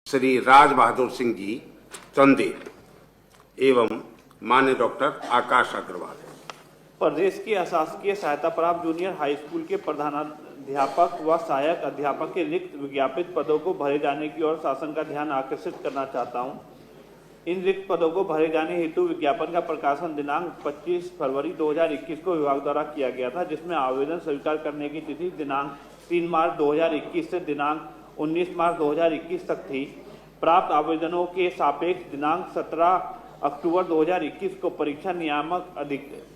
श्री राज बहादुर सिंह जी चंदेल एवं माननीय डॉक्टर आकाश अग्रवाल। प्रदेश की अशासकीय सहायता प्राप्त जूनियर हाई स्कूल के प्रधानाध्यापक व सहायक अध्यापक के रिक्त विज्ञापित पदों को भरे जाने की ओर शासन का ध्यान आकर्षित करना चाहता हूं। इन रिक्त पदों को भरे जाने हेतु विज्ञापन का प्रकाशन दिनांक 25 फरवरी 2021 को विभाग द्वारा किया गया था, जिसमें आवेदन स्वीकार करने की तिथि दिनांक 3 मार्च 2021 से दिनांक 19 मार्च 2021 तक थी। प्राप्त आवेदनों के सापेक्ष दिनांक 17 अक्टूबर 2021 को परीक्षा नियामक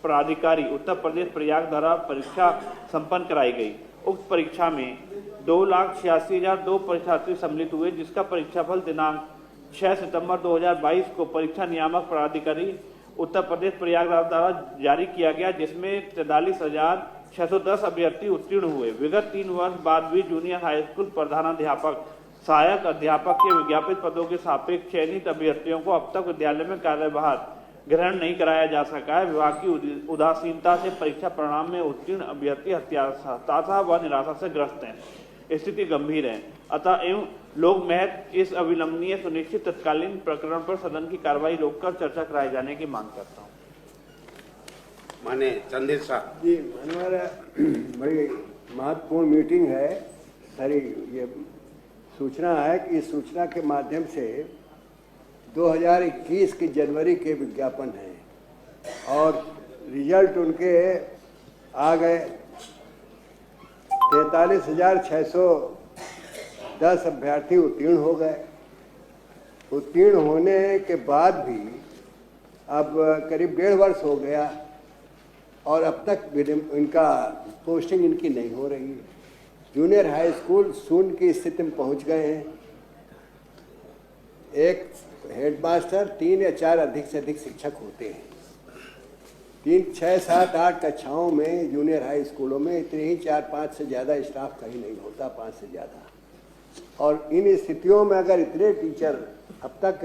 प्राधिकारी उत्तर प्रदेश प्रयाग द्वारा परीक्षा संपन्न कराई गई। उक्त परीक्षा में 2,86,002 परीक्षार्थी सम्मिलित हुए, जिसका परीक्षाफल दिनांक 6 सितंबर 2022 को परीक्षा नियामक प्राधिकारी उत्तर प्रदेश प्रयाग द्वारा जारी किया गया, जिसमें 43,610 अभ्यर्थी उत्तीर्ण हुए। विगत 3 वर्ष बाद भी जूनियर हाई स्कूल प्रधानाध्यापक सहायक अध्यापक के विज्ञापित पदों के सापेक्ष चयनित अभ्यर्थियों को अब तक विद्यालय में कार्यभार ग्रहण नहीं कराया जा सका है। विभाग की उदासीनता से परीक्षा परिणाम में उत्तीर्ण अभ्यर्थी हताशा व निराशा से ग्रस्त हैं। स्थिति गंभीर है, अतः एवं लोग महज इस अविलंबनीय सुनिश्चित तत्कालीन प्रकरण पर सदन की कार्रवाई रोककर चर्चा कराए जाने की मांग करता हूँ। माने चंदेल साहब जी, हमारा बड़ी महत्वपूर्ण मीटिंग है। सारी ये सूचना है कि इस सूचना के माध्यम से 2021 की जनवरी के विज्ञापन है और रिजल्ट उनके आ गए। 43,610 अभ्यर्थी उत्तीर्ण हो गए। उत्तीर्ण होने के बाद भी अब करीब 1.5 वर्ष हो गया और अब तक इनका पोस्टिंग इनकी नहीं हो रही है। जूनियर हाई स्कूल शून्य की स्थिति में पहुंच गए हैं। एक हेडमास्टर 3 या 4 अधिक से अधिक शिक्षक होते हैं। 3, 6, 7, 8 कक्षाओं में जूनियर हाई स्कूलों में इतने ही 4-5 से ज़्यादा स्टाफ कहीं नहीं होता, 5 से ज़्यादा। और इन स्थितियों में अगर इतने टीचर अब तक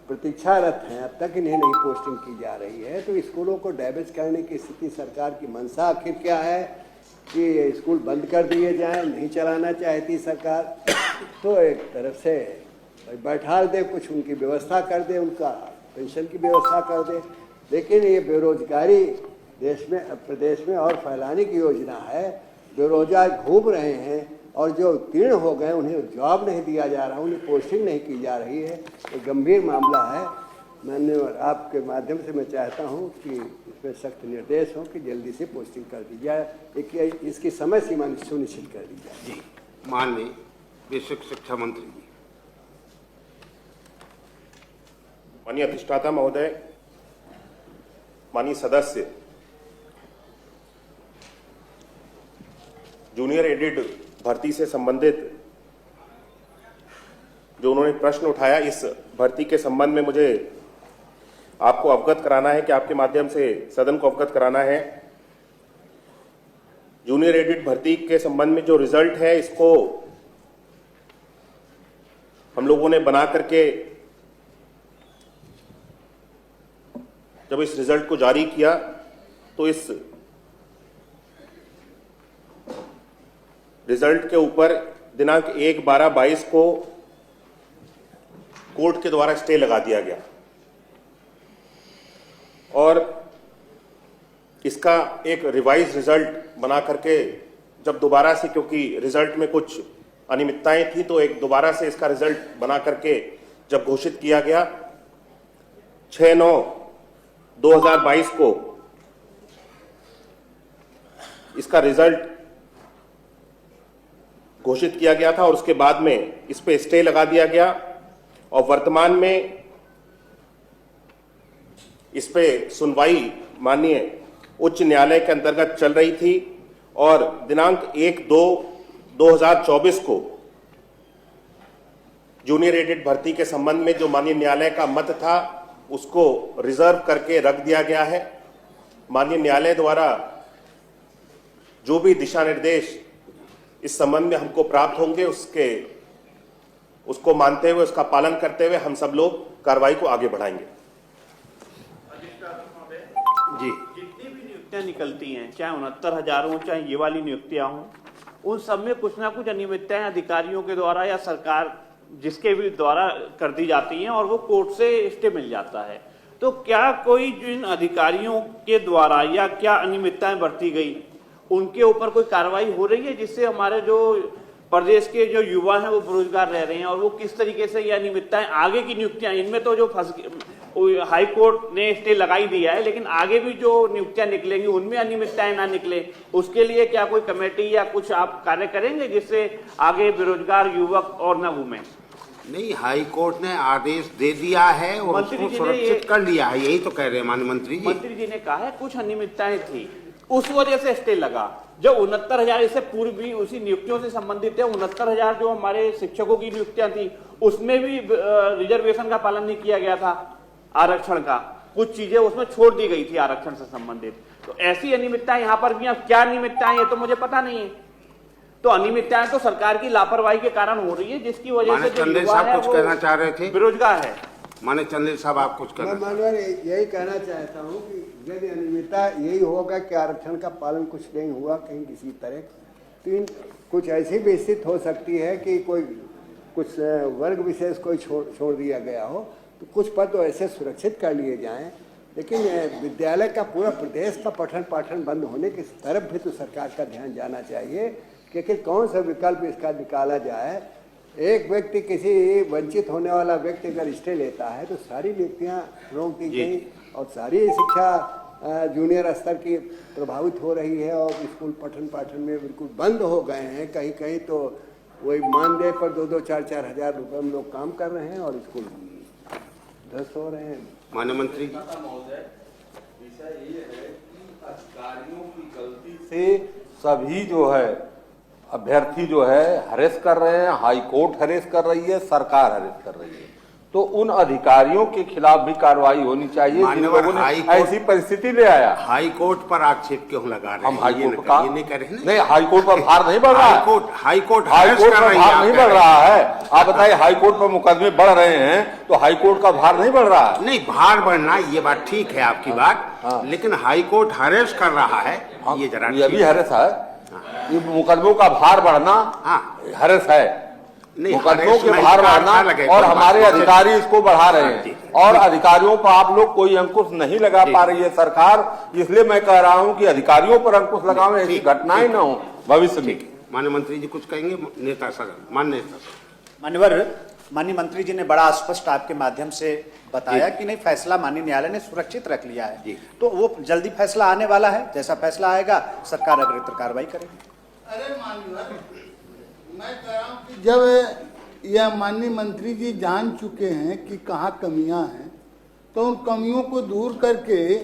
प्रतीक्षारत हैं, अब तक इन्हें नहीं पोस्टिंग की जा रही है, तो स्कूलों को डैमेज करने की स्थिति सरकार की मंशा आखिर क्या है कि स्कूल बंद कर दिए जाएं, नहीं चलाना चाहती सरकार। तो एक तरफ से बैठा दे, कुछ उनकी व्यवस्था कर दे, उनका पेंशन की व्यवस्था कर दे, लेकिन ये बेरोजगारी प्रदेश में और फैलाने की योजना है। बेरोजगार घूम रहे हैं और जो उत्तीर्ण हो गए उन्हें जॉब नहीं दिया जा रहा, उन्हें पोस्टिंग नहीं की जा रही है। एक गंभीर मामला है। मैंने आपके माध्यम से मैं चाहता हूं कि इसमें सख्त निर्देश हो कि जल्दी से पोस्टिंग कर दी जाए, इसकी समय सीमा सुनिश्चित कर दी जाए। जी, माननीय बेसिक शिक्षा मंत्री जी। माननीय अधिष्ठाता महोदय, माननीय सदस्य, जूनियर एडेड भर्ती से संबंधित जो उन्होंने प्रश्न उठाया, इस भर्ती के संबंध में मुझे आपको अवगत कराना है कि आपके माध्यम से सदन को अवगत कराना है। जूनियर एडेड भर्ती के संबंध में जो रिजल्ट है, इसको हम लोगों ने बना करके जब इस रिजल्ट को जारी किया तो इस रिजल्ट के ऊपर दिनांक 1/12/22 को कोर्ट के द्वारा स्टे लगा दिया गया और इसका एक रिवाइज रिजल्ट बना करके जब दोबारा से, क्योंकि रिजल्ट में कुछ अनियमितताएं थी, तो एक दोबारा से इसका रिजल्ट बना करके जब घोषित किया गया 6/9/2022 को इसका रिजल्ट घोषित किया गया था और उसके बाद में इस पे स्टे लगा दिया गया और वर्तमान में इस पे सुनवाई माननीय उच्च न्यायालय के अंतर्गत चल रही थी और दिनांक 1/2/2024 को जूनियर एडेड भर्ती के संबंध में जो माननीय न्यायालय का मत था उसको रिजर्व करके रख दिया गया है। माननीय न्यायालय द्वारा जो भी दिशा निर्देश इस संबंध में हमको प्राप्त होंगे उसको मानते हुए, उसका पालन करते हुए हम सब लोग कार्रवाई को आगे बढ़ाएंगे। जी, जितनी भी नियुक्तियां निकलती हैं, चाहे 69,000 हो, चाहे ये वाली नियुक्तियां हों, उन सब में कुछ ना कुछ अनियमितताएं अधिकारियों के द्वारा या सरकार जिसके भी द्वारा कर दी जाती हैं और वो कोर्ट से स्टे मिल जाता है। तो क्या कोई जिन अधिकारियों के द्वारा या क्या अनियमितताएं बरती गई उनके ऊपर कोई कार्रवाई हो रही है जिससे हमारे जो प्रदेश के जो युवा हैं वो बेरोजगार रह रहे हैं, और वो किस तरीके से ये अनियमितताएं आगे की नियुक्तियां, इनमें तो जो हाई कोर्ट ने स्टे लगाई दिया है, लेकिन आगे भी जो नियुक्तियां निकलेंगी उनमें अनियमितताएं ना निकले, उसके लिए क्या कोई कमेटी या कुछ आप कार्य करेंगे जिससे आगे बेरोजगार युवक और न घूमें? नहीं, हाई कोर्ट ने आदेश दे दिया है और मंत्री उसको जी ने सुरक्षित कर लिया है, यही तो कह रहे हैं माननीय मंत्री जी। मंत्री जी ने कहा है कुछ अनियमितताएं थी, उस वजह से स्टे लगा। जो 69,000 इससे पूर्व भी उसी नियुक्तियों से संबंधित है, 69,000 जो हमारे शिक्षकों की नियुक्तियां थी उसमें भी रिजर्वेशन का पालन नहीं किया गया था, आरक्षण का कुछ चीजें उसमें छोड़ दी गई थी आरक्षण से संबंधित। तो ऐसी अनियमितताएं यहाँ पर भी, अब क्या अनियमितताएं ये तो मुझे पता नहीं है। तो अनियमितताएं तो सरकार की लापरवाही के कारण हो रही है, जिसकी वजह से जो चंदेल युवा साहब है कुछ कहना चाह रहे थे, बेरोजगार है। माने चंदेल साहब आप कुछ मैं कहना मानवर यही कहना चाहता हूँ कि यदि अनियमितता यही होगा कि आरक्षण का पालन कुछ नहीं हुआ कहीं किसी तरह, तो कुछ ऐसी भी स्थिति हो सकती है कि कोई कुछ वर्ग विशेष कोई छोड़ दिया गया हो, तो कुछ पद तो ऐसे सुरक्षित कर लिए जाएं। लेकिन विद्यालय का पूरा प्रदेश का पठन पाठन बंद होने की तरफ भी तो सरकार का ध्यान जाना चाहिए कि कौन सा विकल्प इसका निकाला जाए। एक व्यक्ति, किसी वंचित होने वाला व्यक्ति अगर स्टे लेता है तो सारी नियुक्तियां रोक दी गई और सारी शिक्षा जूनियर स्तर की प्रभावित हो रही है और स्कूल पठन पाठन में बिल्कुल बंद हो गए हैं। कहीं कहीं तो वही मानदेय पर 2-2, 4-4 हजार रुपये में लोग काम कर रहे हैं और स्कूल ध्वस्त हो रहे हैं। माननीय मंत्री जी। विषय ये है कि अधिकारियों की गलती से सभी जो है अभ्यर्थी जो है हरेस कर रहे हैं, हाई कोर्ट हरेस कर रही है, सरकार हरेस कर रही है। तो उन अधिकारियों के खिलाफ भी कार्रवाई होनी चाहिए जिन लोगों ने ऐसी परिस्थिति ले आया। हाई कोर्ट पर आक्षेप क्यों लगा रहे हैं? हम हाई कोर्ट का ये नहीं कह रहे हैं। नहीं, हाई कोर्ट पर भार नहीं बढ़ रहा है। हाई कोर्ट पर भार नहीं बढ़ रहा है। आप बताइए, हाई कोर्ट पर मुकदमे बढ़ रहे हैं तो हाई कोर्ट का भार नहीं बढ़ रहा है। नहीं, भार बढ़ना ये बात ठीक है आपकी बात, लेकिन हाई कोर्ट हरेस कर रहा है, ये जरा ये भी हरेस है। ये मुकदमों का भार बढ़ना हरेस है, मुकदमों के भार बढ़ना, और हमारे अधिकारी इसको बढ़ा रहे हैं और अधिकारियों पर आप लोग कोई अंकुश नहीं लगा पा रही है सरकार। इसलिए मैं कह रहा हूं कि अधिकारियों पर अंकुश लगाओ, ऐसी घटनाएं ना हो भविष्य में। माननीय मंत्री जी कुछ कहेंगे? नेता सदन, माननीय नेता सदन। मान्यवर, माननीय मंत्री जी ने बड़ा स्पष्ट आपके माध्यम से बताया कि नहीं, फैसला माननीय न्यायालय ने सुरक्षित रख लिया है, तो वो जल्दी फैसला आने वाला है। जैसा फैसला आएगा सरकार अग्रतर कार्रवाई करेगी। अरे मान्यवर, मैं कह रहा हूँ कि जब यह माननीय मंत्री जी जान चुके हैं कि कहाँ कमियां हैं, तो उन कमियों को दूर करके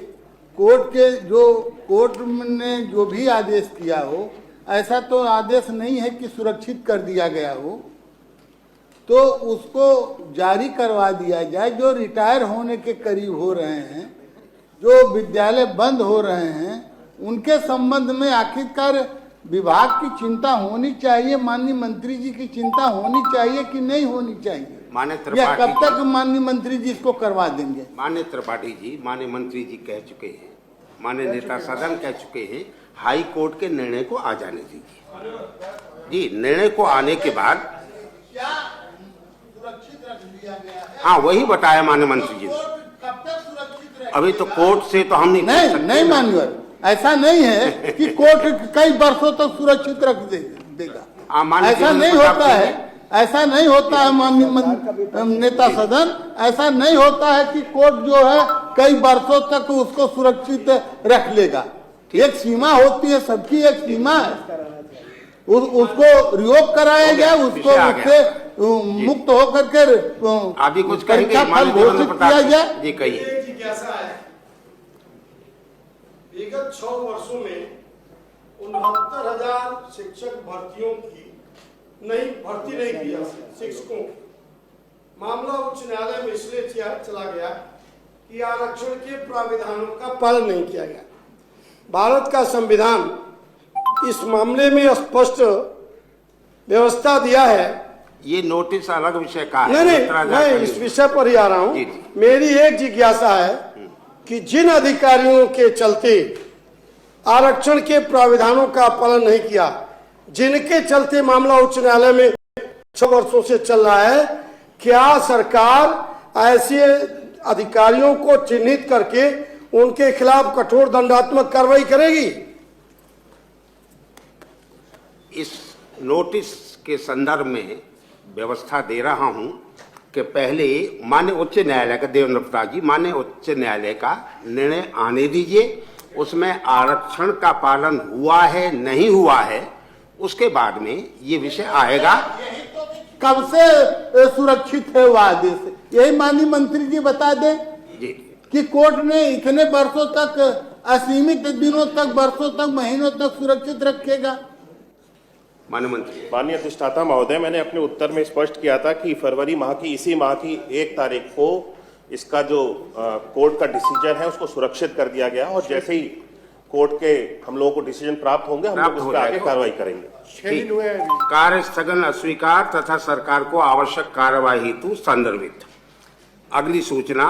कोर्ट ने जो भी आदेश किया हो, ऐसा तो आदेश नहीं है कि सुरक्षित कर दिया गया हो, तो उसको जारी करवा दिया जाए। जो रिटायर होने के करीब हो रहे हैं, जो विद्यालय बंद हो रहे हैं, उनके संबंध में आखिरकार विभाग की चिंता होनी चाहिए, माननीय मंत्री जी की चिंता होनी चाहिए कि नहीं होनी चाहिए? या कब तक माननीय मंत्री जी इसको करवा देंगे? माननीय त्रिपाठी जी, माननीय मंत्री जी कह चुके हैं, माननीय नेता सदन कह चुके हैं, हाई कोर्ट के निर्णय को आ जाने दीजिए जी। निर्णय को आने के बाद क्या सुरक्षित रख लिया गया है? हाँ, वही बताया माननीय मंत्री जी ने। कब तक सुरक्षित रहे? अभी तो कोर्ट से तो हम नहीं मान्यवर, ऐसा नहीं है कि कोर्ट कई वर्षों तक सुरक्षित रख देगा, ऐसा नहीं होता है। ऐसा नहीं होता है माननीय नेता सदन, ऐसा नहीं होता है कि कोर्ट जो है कई वर्षों तक उसको सुरक्षित रख लेगा। एक सीमा होती है, सबकी एक सीमा है, उसको रिवोक कराया जाए, उसको उससे मुक्त होकर के अभी कुछ कहेंगे घोषित किया जाए। जी कहिए। विगत 6 वर्षों में 69,000 शिक्षक भर्तियों की भर्ती नहीं किया शिक्षकों। मामला उच्च न्यायालय में इसलिए चला गया कि आरक्षण के प्राविधानों का पालन नहीं किया गया। भारत का संविधान इस मामले में स्पष्ट व्यवस्था दिया है। ये नोटिस अलग विषय का है। नहीं, मैं इस विषय पर ही आ रहा हूँ। मेरी एक जिज्ञासा है कि जिन अधिकारियों के चलते आरक्षण के प्राविधानों का पालन नहीं किया, जिनके चलते मामला उच्च न्यायालय में 6 वर्षों से चल रहा है। क्या सरकार ऐसे अधिकारियों को चिन्हित करके उनके खिलाफ कठोर दंडात्मक कार्रवाई करेगी? इस नोटिस के संदर्भ में व्यवस्था दे रहा हूं कि पहले माननीय उच्च न्यायालय का, देवेंद्र प्रताप जी, माननीय उच्च न्यायालय का निर्णय आने दीजिए। उसमें आरक्षण का पालन हुआ है नहीं हुआ है, उसके बाद में ये विषय आएगा। कब से सुरक्षित है वो आदेश? यही माननीय मंत्री जी बता दें जी कि कोर्ट ने इतने वर्षों तक, असीमित दिनों तक, वर्षों तक, महीनों तक सुरक्षित रखेगा। माननीय मंत्री। माननीय अधिष्ठाता महोदय, मैंने अपने उत्तर में स्पष्ट किया था कि फरवरी माह की, इसी माह की 1 तारीख को इसका जो कोर्ट का डिसीजन है उसको सुरक्षित कर दिया गया, और जैसे ही कोर्ट के हम लोगों को डिसीजन प्राप्त होंगे हम लोग उस पर आगे कार्रवाई करेंगे। ठीक। कार्य स्थगन अस्वीकार तथा सरकार को आवश्यक कार्यवाही हेतु संदर्भित। अगली सूचना